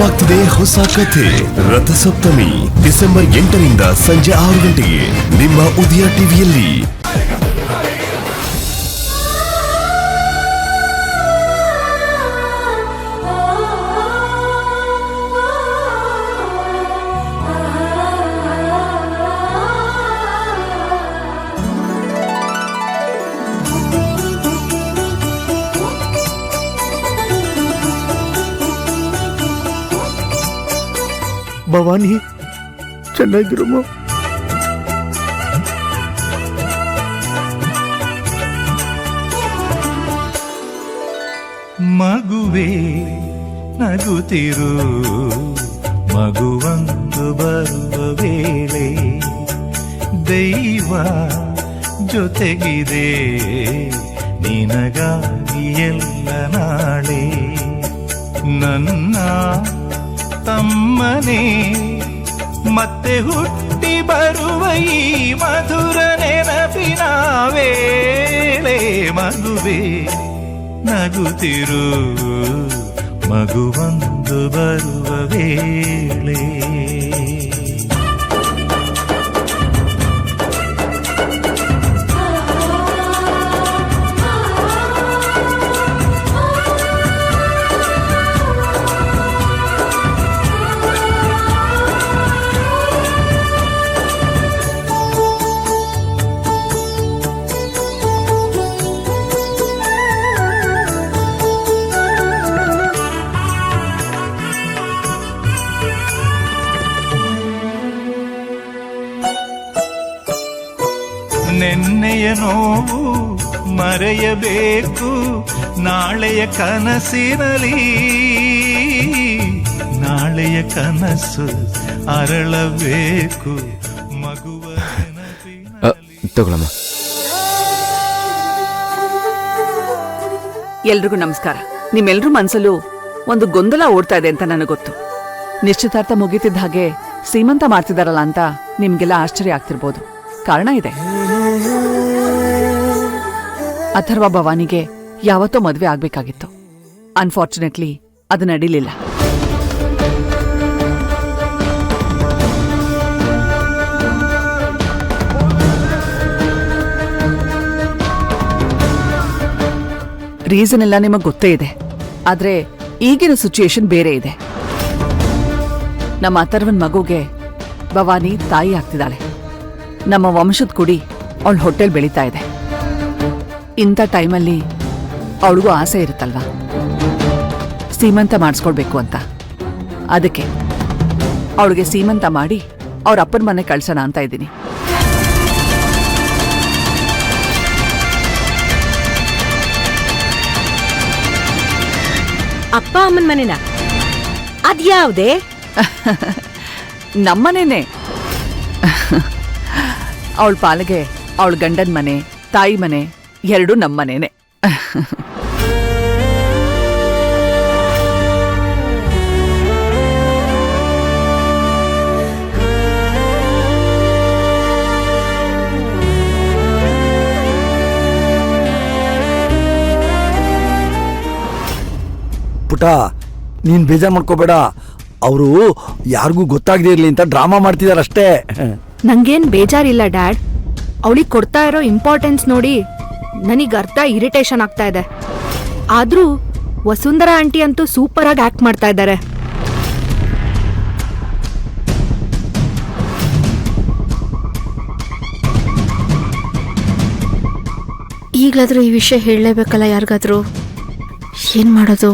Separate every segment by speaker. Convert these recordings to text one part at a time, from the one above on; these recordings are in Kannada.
Speaker 1: ಶುರುವಾಗ್ತಿದೆ ಹೊಸ ಕಥೆ ರಥಸಪ್ತಮಿ ಡಿಸೆಂಬರ್ 8ರಿಂದ ಸಂಜೆ 6 ಗಂಟೆಗೆ ನಿಮ್ಮ ಉದಯ ಟಿವಿಯಲ್ಲಿ.
Speaker 2: ಭವಾನಿ ಚೆನ್ನಾಗಿರಮ್ಮ.
Speaker 3: ಮಗುವೇ ನಗುತ್ತಿರು, ಮಗುವೊಂದು ಬರುವ ವೇಳೆ ದೈವ ಜೊತೆಗಿದೆ ನಿನಗಾಗಿ ಎಲ್ಲ ನಾಳೆ. ನನ್ನ ತಮ್ಮನೇ ಮತ್ತೆ ಹುಟ್ಟಿ ಬರುವ ಈ ಮಧುರ ನೆನಪಿನ ವೇಳೆ. ಮಗುವೇ ನಗುತ್ತಿರು, ಮಗುವೊಂದು ಬರುವ ವೇಳೆ. ನೆನ್ನೆಯ ನೋವು ಮರೆಯಬೇಕು ನಾಳೆಯ ಕನಸಿನಲ್ಲಿ, ನಾಳೆಯ ಕನಸು ಅರಳಬೇಕು ಮಗುವ
Speaker 4: ತಗೊಳಮ್ಮ.
Speaker 5: ಎಲ್ರಿಗೂ ನಮಸ್ಕಾರ. ನಿಮ್ಮೆಲ್ರೂ ಮನ್ಸಲ್ಲೂ ಒಂದು ಗೊಂದಲ ಓಡ್ತಾ ಇದೆ ಅಂತ ನನಗೆ ಗೊತ್ತು. ನಿಶ್ಚಿತಾರ್ಥ ಮುಗಿತಿದ್ದ ಹಾಗೆ ಸೀಮಂತ ಮಾಡ್ತಿದಾರಲ್ಲ ಅಂತ ನಿಮ್ಗೆಲ್ಲ ಆಶ್ಚರ್ಯ ಆಗ್ತಿರ್ಬೋದು. ಕಾರಣ ಇದೆ. ಅಥರ್ವ ಭವಾನಿಗೆ ಯಾವತ್ತೋ ಮದ್ವೆ ಆಗ್ಬೇಕಾಗಿತ್ತು. ಅನ್ಫಾರ್ಚುನೇಟ್ಲಿ ಅದು ನಡೀಲಿಲ್ಲ. ರೀಸನ್ ಎಲ್ಲ ನಿಮಗ್ ಗೊತ್ತೇ ಇದೆ. ಆದ್ರೆ ಈಗಿನ ಸಿಚುಯೇಷನ್ ಬೇರೆ ಇದೆ. ನಮ್ಮ ಅಥರ್ವನ್ ಮಗುಗೆ ಭವಾನಿ ತಾಯಿ ಆಗ್ತಿದ್ದಾಳೆ. ನಮ್ಮ ವಂಶದ ಕುಡಿ ಅವಳ ಹೊಟ್ಟೆಲ್ ಬೆಳೀತಾ ಇದೆ. ಇಂಥ ಟೈಮಲ್ಲಿ ಅವಳಿಗೂ ಆಸೆ ಇರುತ್ತಲ್ವಾ, ಸೀಮಂತ ಮಾಡಿಸ್ಕೊಳ್ಬೇಕು ಅಂತ. ಅದಕ್ಕೆ ಅವಳಿಗೆ ಸೀಮಂತ ಮಾಡಿ ಅವ್ರ ಅಪ್ಪನ ಮನೆ ಕಳ್ಸೋಣ ಅಂತ ಇದ್ದೀನಿ.
Speaker 6: ಅಪ್ಪ ಅಮ್ಮನ ಮನೆನಾ? ಅದ್ಯಾವ್ದೇ?
Speaker 5: ನಮ್ಮನೇನೆ. ಅವಳ ಪಾಲಿಗೆ ಅವಳ ಗಂಡನ ಮನೆ, ತಾಯಿ ಮನೆ ಎರಡೂ ನಮ್ಮನೇನೆ.
Speaker 2: ಪುಟ, ನೀನ್ ಬೇಜಾರ್ ಮಾಡ್ಕೋಬೇಡ. ಅವರು ಯಾರಿಗೂ ಗೊತ್ತಾಗದೇ ಇರ್ಲಿ ಅಂತ ಡ್ರಾಮಾ ಮಾಡ್ತಿದಾರಷ್ಟೇ.
Speaker 7: ನಂಗೇನ್ ಬೇಜಾರಿಲ್ಲ ಡ್ಯಾಡ್. ಅವಳಿಗೆ ಕೊಡ್ತಾ ಇರೋ ಇಂಪಾರ್ಟೆನ್ಸ್ ನೋಡಿ ನನಗೆ ಅರ್ಧ ಇರಿಟೇಷನ್ ಆಗ್ತಾ ಇದೆ. ಆದ್ರೂ ವಸುಂಧರಾ ಆಂಟಿ ಅಂತೂ ಸೂಪರ್ ಆಗಿ ಆಕ್ಟ್ ಮಾಡ್ತಾ ಇದ್ದಾರೆ. ಈಗಲಾದ್ರೂ ಈ ವಿಷಯ ಹೇಳಲೇಬೇಕಲ್ಲ ಯಾರಿಗಾದ್ರೂ. ಏನ್ ಮಾಡೋದು?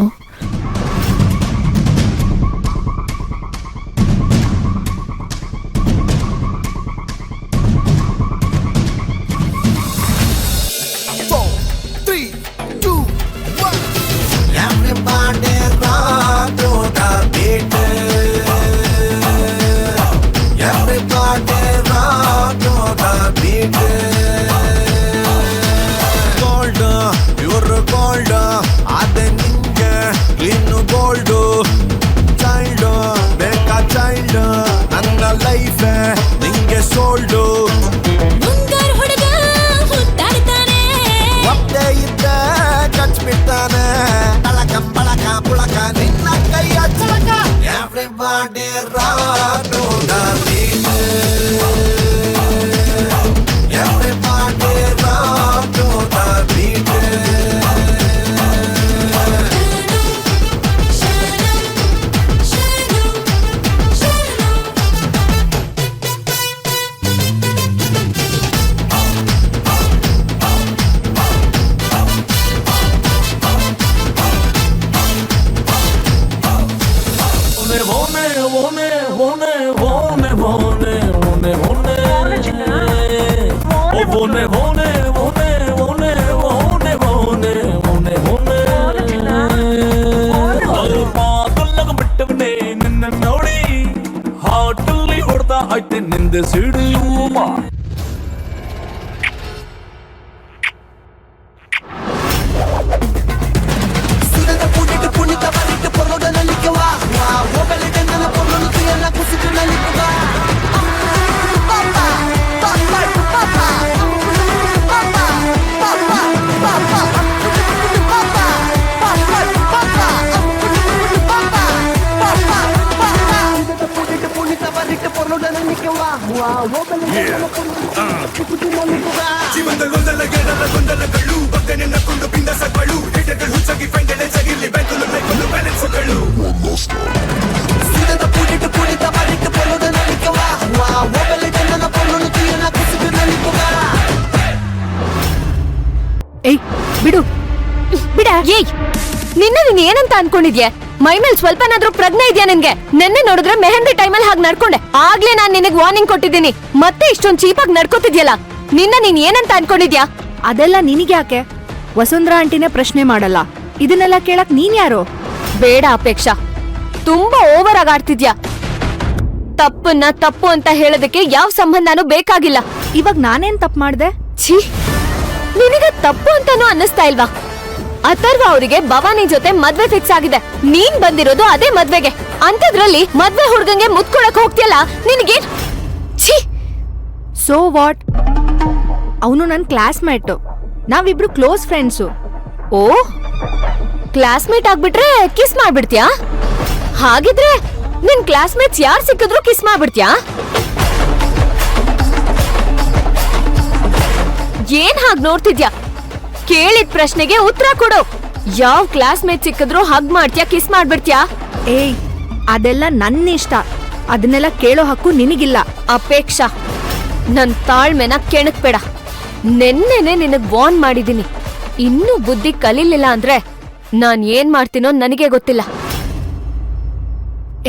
Speaker 8: ಬಿಡ್ತಾನೆ ಬಳಕ ಬಳಕ ಪುಳಕ ನಿನ್ನ ಕೈಯ ಚಳಕ ಬಿಟ್ಟವನೇ ನಿನ್ನ ನೋಡಿ ಹಾಟಲ್ಲಿ ಹೊಡ್ತಾ ಐತೆ ನಿಂದೆ ಸಿಡು
Speaker 7: ಏಯ್ ಬಿಡು ಬಿಡ.
Speaker 6: ಏಯ್ ನಿನ್ನ ನೀನ್ ಏನಂತ ಅನ್ಕೊಂಡಿದ್ಯೆ? ಮೈ ಮೇಲ್ ಸ್ವಲ್ಪನಾದ್ರೂ ಪ್ರಜ್ಞೆ ಇದೆಯಾ ನಿನ್ಗೆ? ನೆನ್ನೆ ನೋಡಿದ್ರೆ ಮೆಹಂದಿ ಟೈಮಲ್ಲಿ ಹಾಗೆ ನಡ್ಕೊಂಡೆ. ಆಗ್ಲೇ ನಾನ್ ನಿನಗ್ ವಾರ್ನಿಂಗ್ ಕೊಟ್ಟಿದ್ದೀನಿ, ಮತ್ತೆ ಇಷ್ಟೊಂದ್ ಚೀಪಾಗಿ ನಡ್ಕೋತಿದ್ಯಲ್ಲ. ನಿನ್ನ ನೀನ್ ಏನಂತ ಅನ್ಕೊಂಡಿದ್ಯಾ?
Speaker 7: ಅದೆಲ್ಲ ನಿನಗ್ಯಾಕೆ? ವಸುಂಧರಾ ಆಂಟಿನೇ ಪ್ರಶ್ನೆ ಮಾಡಲ್ಲ, ಇದನ್ನೆಲ್ಲ ಕೇಳಕ್ ನೀನ್ ಯಾರು?
Speaker 6: ಬೇಡ ಅಪೇಕ್ಷಾ, ತುಂಬಾ ಓವರ್ ಆಗಿ ಆಡ್ತಿದ್ಯಾ. ತಪ್ಪನ್ನ ತಪ್ಪು ಅಂತ ಹೇಳೋದಕ್ಕೆ ಯಾವ ಸಂಬಂಧನೂ ಬೇಕಾಗಿಲ್ಲ.
Speaker 7: ಇವಾಗ ನಾನೇನ್ ತಪ್ಪು ಮಾಡ್ದೆ?
Speaker 6: ಛೀ, ನಿನಗೆ ತಪ್ಪು ಅಂತಾನೂ ಅನ್ನಿಸ್ತಾ ಇಲ್ವಾ? ಅಥರ್ವ ಅವರಿಗೆ ಭವಾನಿ ಜೊತೆ ಮದ್ವೆ ಫಿಕ್ಸ್ ಆಗಿದೆ. ನೀನ್ ಬಂದಿರೋದು ಅದೇ ಮದ್ವೆಗೆ. ಅಂತದ್ರಲ್ಲಿ ಮದ್ವೆ ಹುಡ್ಗಂಗೆ ಮುತ್ಕೊಳಕ್ ಹೋಗ್ತಿಯಲ್ಲ, ನಿನಗೆ ಛೀ.
Speaker 7: So what? ಅವನು ನನ್ ಕ್ಲಾಸ್ಮೇಟ್, ನಾವಿಬ್ರು ಕ್ಲೋಸ್ ಫ್ರೆಂಡ್ಸು.
Speaker 6: ಓ, ಕ್ಲಾಸ್ಮೇಟ್ ಆಗ್ಬಿಟ್ರೆ ಕಿಸ್ ಮಾಡ್ಬಿಡ್ತ್ಯಾ? ಹಾಗಿದ್ರೆ ನಿನ್ ಕ್ಲಾಸ್ಮೇಟ್ಸ್ ಯಾರ್ ಸಿಕ್ಕಿದ್ರು ಕಿಸ್ ಮಾಡ್ಬಿಡ್ತ್ಯಾ? ಏನ್ ಹಾಗ್ ನೋಡ್ತಿದ್ಯಾ? ಕೇಳಿದ ಪ್ರಶ್ನೆಗೆ ಉತ್ತರ ಕೊಡು. ಯಾವ ಕ್ಲಾಸ್ಮೇಟ್ ಸಿಕ್ಕಿದ್ರು ಹಗ್ ಮಾಡ್ತ್ಯಾ, ಕಿಸ್ ಮಾಡ್ಬಿಡ್ತ್ಯಾ?
Speaker 7: ಏಯ್, ಅದೆಲ್ಲ ನನ್ನ ಇಷ್ಟ, ಅದನ್ನೆಲ್ಲ ಕೇಳೋ ಹಕ್ಕು ನಿನಗಿಲ್ಲ.
Speaker 6: ಅಪೇಕ್ಷಾ, ನನ್ ತಾಳ್ಮೆನ ಕೆಣಕ್ಬೇಡ. ನೆನ್ನೆನೆ ನಿನಗ್ ವಾರ್ನ್ ಮಾಡಿದೀನಿ. ಇನ್ನೂ ಬುದ್ಧಿ ಕಲೀಲಿಲ್ಲ ಅಂದ್ರೆ ನಾನ್ ಏನ್ ಮಾಡ್ತೀನೋ ನನಗೆ ಗೊತ್ತಿಲ್ಲ.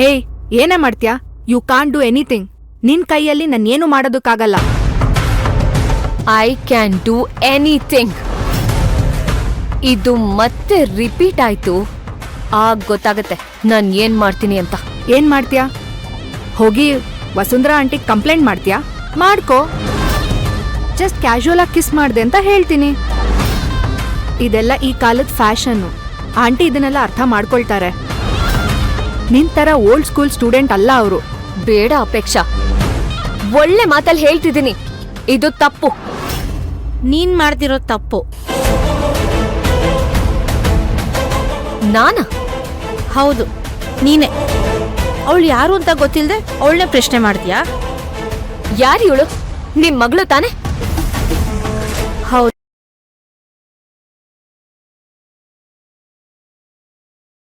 Speaker 7: ಏಯ್, ಏನೇ ಮಾಡ್ತ್ಯಾ? You can't do anything. ನಿನ್ ಕೈಯಲ್ಲಿ ನಾನೇನು ಮಾಡೋದಕ್ಕಾಗಲ್ಲ.
Speaker 6: I can do anything. ಇದು ಮತ್ತೆ ರಿಪೀಟ್ ಆಯ್ತು, ಆಗ ಗೊತ್ತಾಗತ್ತೆ ನಾನ್ ಏನ್ ಮಾಡ್ತೀನಿ ಅಂತ.
Speaker 7: ಏನ್ ಮಾಡ್ತ್ಯಾ? ಹೋಗಿ ವಸುಂಧರಾ ಆಂಟಿಗ್ ಕಂಪ್ಲೇಂಟ್ ಮಾಡ್ತ್ಯಾ? ಮಾಡ್ಕೋ. ಜಸ್ಟ್ ಕ್ಯಾಶುವಲ್ ಆಗಿ ಕಿಸ್ ಮಾಡ್ದೆ ಅಂತ ಹೇಳ್ತೀನಿ. ಇದೆಲ್ಲ ಈ ಕಾಲದ ಫ್ಯಾಷನ್ನು. ಆಂಟಿ ಇದನ್ನೆಲ್ಲ ಅರ್ಥ ಮಾಡ್ಕೊಳ್ತಾರೆ. ನಿನ್ ತರ ಓಲ್ಡ್ ಸ್ಕೂಲ್ ಸ್ಟೂಡೆಂಟ್ ಅಲ್ಲ ಅವರು.
Speaker 6: ಬೇಡ ಅಪೇಕ್ಷಾ, ಒಳ್ಳೆ ಮಾತಲ್ಲಿ ಹೇಳ್ತಿದ್ದೀನಿ, ಇದು ತಪ್ಪು.
Speaker 9: ನೀನ್ ಮಾಡ್ತಿರೋ ತಪ್ಪು.
Speaker 6: ನಾನಾ?
Speaker 9: ಹೌದು, ನೀನೆ. ಅವಳು ಯಾರು ಅಂತ ಗೊತ್ತಿಲ್ಲದೆ ಅವಳನ್ನೇ ಪ್ರಶ್ನೆ ಮಾಡ್ತೀಯಾ?
Speaker 6: ಯಾರು ಇವಳು? ನಿಮ್ ಮಗಳು ತಾನೆ?